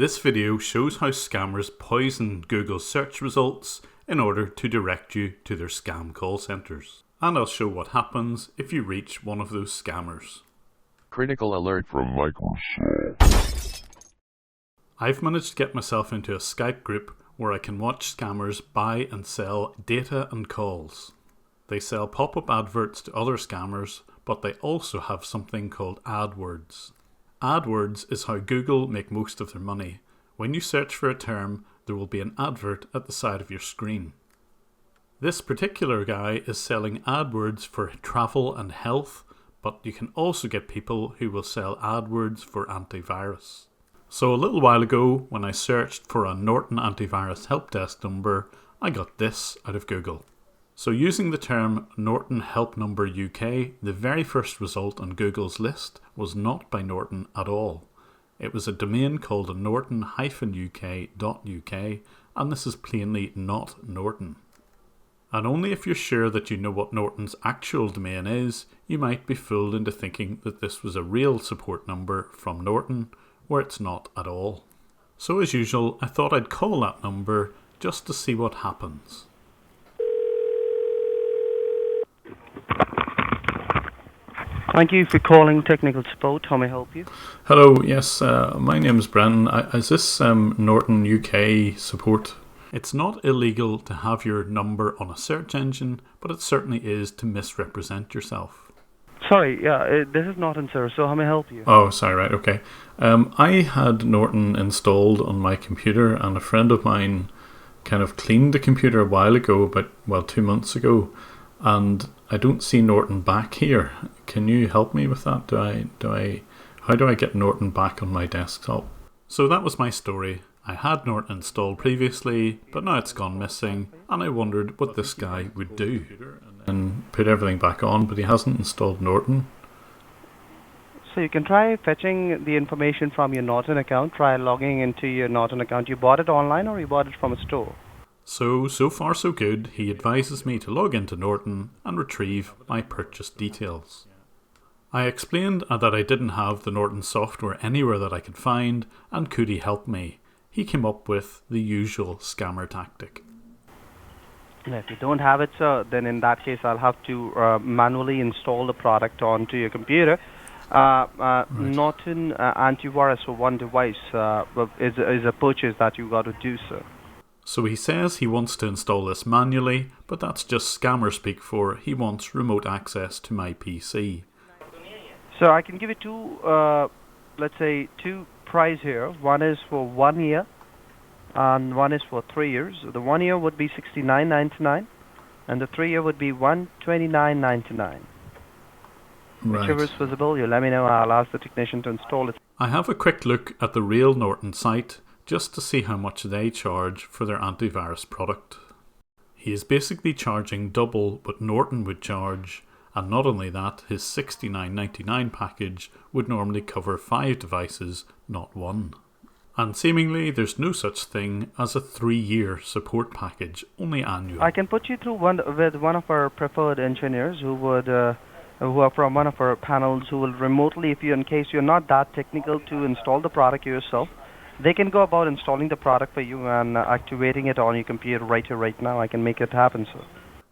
This video shows how scammers poison Google's search results in order to direct you to their scam call centers. And I'll show what happens if you reach one of those scammers. Critical alert from Microsoft. I've managed to get myself into a Skype group where I can watch scammers buy and sell data and calls. They sell pop-up adverts to other scammers, but they also have something called AdWords. AdWords is how Google make most of their money. When you search for a term, there will be an advert at the side of your screen. This particular guy is selling AdWords for travel and health, but you can also get people who will sell AdWords for antivirus. So a little while ago, when I searched for a Norton antivirus help desk number, I got this out of Google. So using the term Norton Help Number UK, the very first result on Google's list was not by Norton at all. It was a domain called norton-uk.uk, and this is plainly not Norton. And only if you're sure that you know what Norton's actual domain is, you might be fooled into thinking that this was a real support number from Norton, where it's not at all. So as usual, I thought I'd call that number just to see what happens. Thank you for calling technical support. How may I help you? Hello, yes, my name is Brennan. Is this Norton UK support? It's not illegal to have your number on a search engine, but it certainly is to misrepresent yourself. Sorry, this is Norton, sir, so how may I help you? Oh, sorry, right, okay. I had Norton installed on my computer, and a friend of mine kind of cleaned the computer a while ago, 2 months ago, and I don't see Norton back here. Can you help me with that? How do I get Norton back on my desktop? So that was my story. I had Norton installed previously, but now it's gone missing, and I wondered what this guy would do. And put everything back on, but he hasn't installed Norton. So you can try fetching the information from your Norton account. Try logging into your Norton account. You bought it online or you bought it from a store? So far so good. He advises me to log into Norton and retrieve my purchase details. I explained that I didn't have the Norton software anywhere that I could find, and could he help me? He came up with the usual scammer tactic. And if you don't have it, sir, then in that case I'll have to manually install the product onto your computer. Right. Norton antivirus for one device is a purchase that you got to do, sir. So he says he wants to install this manually, but that's just scammer speak for he wants remote access to my PC. So I can give you two price here. One is for 1 year and one is for 3 years. The 1 year would be $69.99 and the 3 year would be $129.99. Right. Whichever is visible, you let me know. I'll ask the technician to install it. I have a quick look at the real Norton site just to see how much they charge for their antivirus product. He is basically charging double what Norton would charge, and not only that, his $69.99 package would normally cover 5 devices, not 1. And seemingly there's no such thing as a 3-year support package, only annual. I can put you through with one of our preferred engineers who are from one of our panels, who will remotely, in case you're not that technical to install the product yourself, they can go about installing the product for you and activating it on your computer right here, right now. I can make it happen, sir.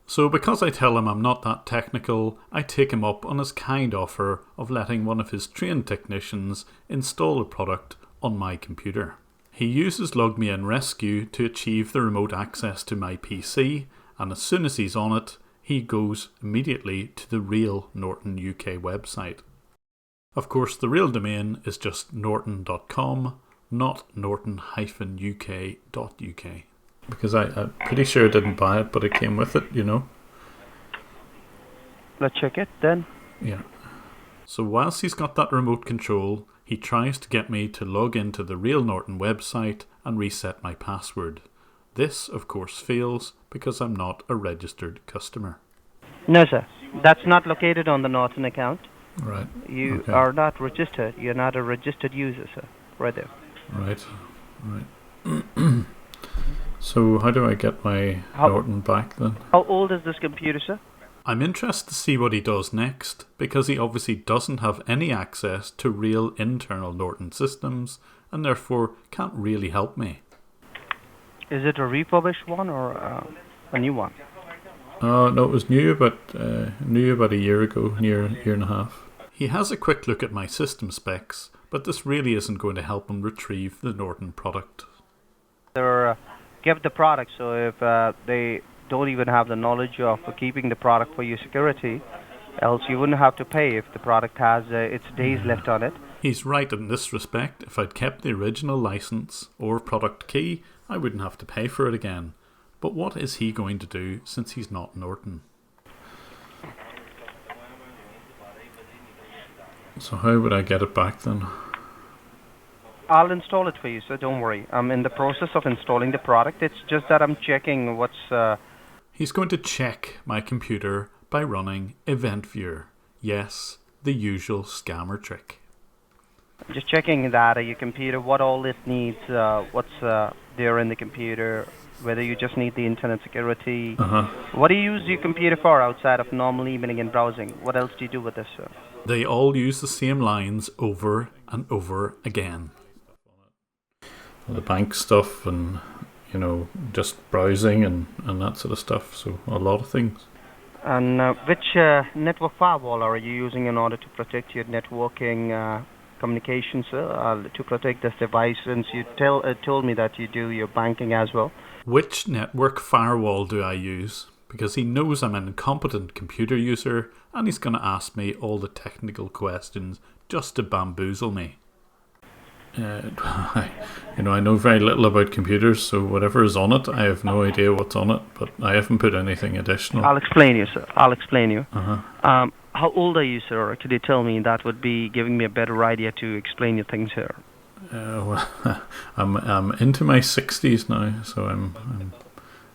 So because I tell him I'm not that technical, I take him up on his kind offer of letting one of his trained technicians install the product on my computer. He uses LogMeIn Rescue to achieve the remote access to my PC, and as soon as he's on it, he goes immediately to the real Norton UK website. Of course, the real domain is just norton.com, not norton-uk.uk. Because I'm pretty sure I didn't buy it, but it came with it, you know. Let's check it then. Yeah. So whilst he's got that remote control, he tries to get me to log into the real Norton website and reset my password. This, of course, fails because I'm not a registered customer. No, sir. That's not located on the Norton account. Right. You are not registered. You're not a registered user, sir. Right there. Right. So how do I get my Norton back then? How old is this computer, sir? I'm interested to see what he does next, because he obviously doesn't have any access to real internal Norton systems, and therefore can't really help me. Is it a refurbished one or a new one? No, it was new about a year ago, year and a half. He has a quick look at my system specs, but this really isn't going to help him retrieve the Norton product. They're give the product, so if they don't even have the knowledge of keeping the product for your security, else you wouldn't have to pay if the product has its days left on it. He's right in this respect. If I'd kept the original license or product key, I wouldn't have to pay for it again. But what is he going to do since he's not Norton? So how would I get it back then? I'll install it for you, so don't worry. I'm in the process of installing the product. It's just that I'm checking what's... He's going to check my computer by running Event Viewer. Yes, the usual scammer trick. Just checking that your computer, what all it needs, what's there in the computer, whether you just need the internet security. What do you use your computer for outside of normal emailing and browsing? What else do you do with this, sir? They all use the same lines over and over again. The bank stuff and, just browsing and that sort of stuff. So a lot of things. And which network firewall are you using in order to protect your networking communications, to protect this device, since you told me that you do your banking as well? Which network firewall do I use? Because he knows I'm an incompetent computer user and he's going to ask me all the technical questions just to bamboozle me. I know very little about computers, so whatever is on it, I have no idea what's on it, but I haven't put anything additional. I'll explain you, sir. I'll explain you. How old are you, sir? Could you tell me? That would be giving me a better idea to explain your things here. Well, I'm into my 60s now, so I'm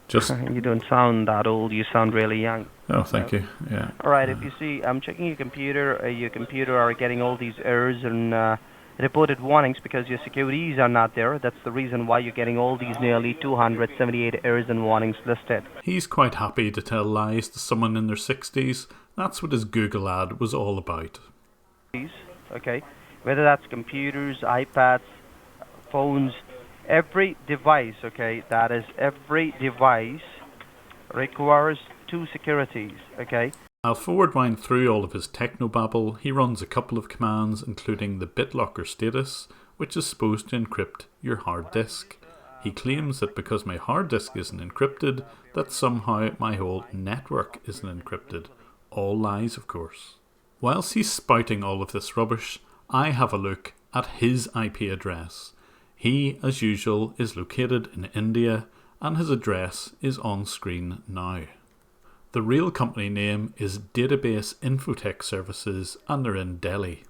just... You don't sound that old. You sound really young. Oh, thank you. Yeah. All right. If you see, I'm checking your computer are getting all these errors and reported warnings because your securities are not there. That's the reason why you're getting all these nearly 278 errors and warnings listed. He's quite happy to tell lies to someone in their 60s. That's what his Google ad was all about. Okay, whether that's computers, iPads, phones, every device, okay, that is every device requires two securities, okay? I'll forward wind through all of his technobabble. He runs a couple of commands, including the BitLocker status, which is supposed to encrypt your hard disk. He claims that because my hard disk isn't encrypted, that somehow my whole network isn't encrypted. All lies, of course. Whilst he's spouting all of this rubbish, I have a look at his IP address. He, as usual, is located in India, and his address is on screen now. The real company name is Database Infotech Services, and they're in Delhi.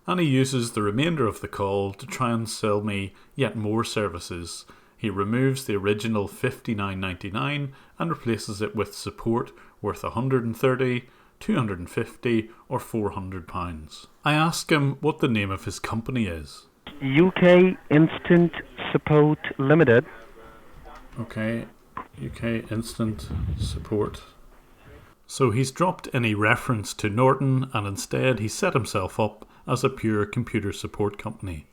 And he uses the remainder of the call to try and sell me yet more services. He removes the original $59.99 and replaces it with support worth $130, $250 or £400. I ask him what the name of his company is. UK Instant Support Limited. Okay, UK Instant Support. So he's dropped any reference to Norton and instead he set himself up as a pure computer support company.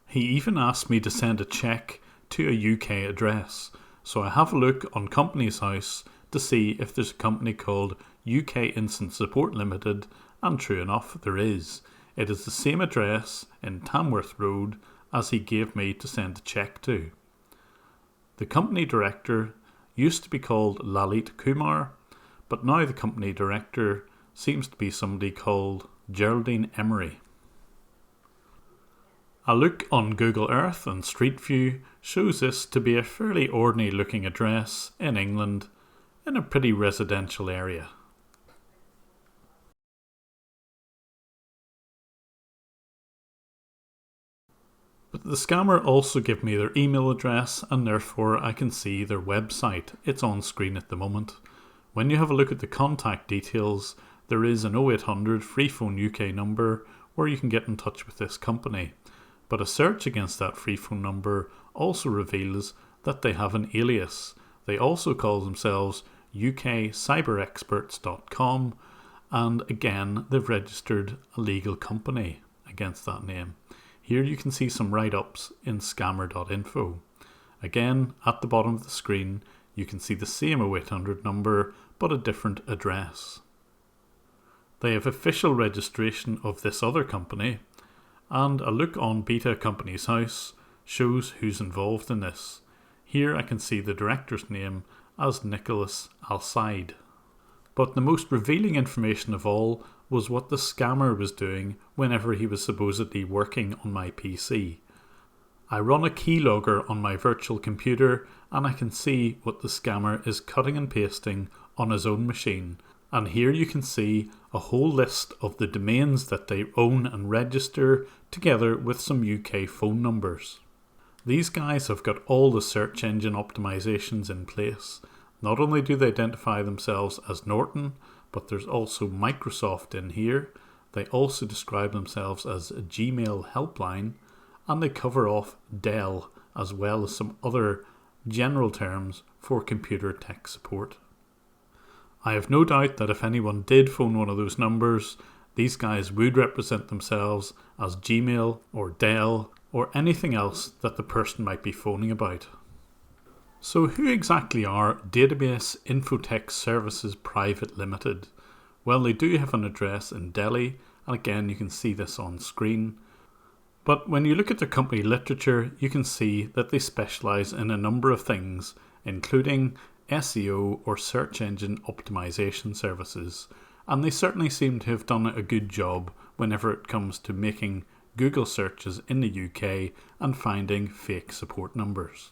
He even asked me to send a cheque to a UK address, so I have a look on Companies House to see if there's a company called UK Instant Support Limited, and true enough there is. It is the same address in Tamworth Road as he gave me to send a cheque to. The company director used to be called Lalit Kumar, but now the company director seems to be somebody called Geraldine Emery. A look on Google Earth and Street View shows this to be a fairly ordinary looking address in England in a pretty residential area. But the scammer also gave me their email address and therefore I can see their website. It's on screen at the moment. When you have a look at the contact details, there is an 0800 free phone UK number where you can get in touch with this company. But a search against that free phone number also reveals that they have an alias. They also call themselves ukcyberexperts.com, and again they've registered a legal company against that name. Here you can see some write-ups in scammer.info. Again, at the bottom of the screen, you can see the same 0800 number, but a different address. They have official registration of this other company, and a look on Beta Company's House shows who's involved in this. Here I can see the director's name as Nicholas Alcide. But the most revealing information of all was what the scammer was doing whenever he was supposedly working on my PC. I run a keylogger on my virtual computer and I can see what the scammer is cutting and pasting on his own machine. And here you can see a whole list of the domains that they own and register, together with some UK phone numbers. These guys have got all the search engine optimizations in place. Not only do they identify themselves as Norton, but there's also Microsoft in here. They also describe themselves as a Gmail helpline, and they cover off Dell as well as some other general terms for computer tech support. I have no doubt that if anyone did phone one of those numbers, these guys would represent themselves as Gmail or Dell or anything else that the person might be phoning about. So who exactly are Database Infotech Services Private Limited? Well, they do have an address in Delhi, and again you can see this on screen. But when you look at their company literature, you can see that they specialise in a number of things, including SEO or search engine optimization services, and they certainly seem to have done a good job whenever it comes to making Google searches in the UK and finding fake support numbers.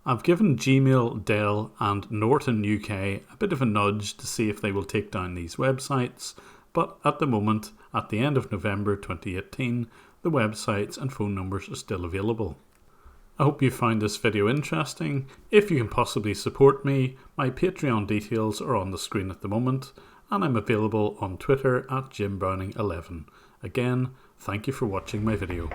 I've given Gmail, Dell and Norton UK a bit of a nudge to see if they will take down these websites, but at the moment, at the end of November 2018, the websites and phone numbers are still available. I hope you found this video interesting. If you can possibly support me, my Patreon details are on the screen at the moment, and I'm available on Twitter at JimBrowning11. Again, thank you for watching my video.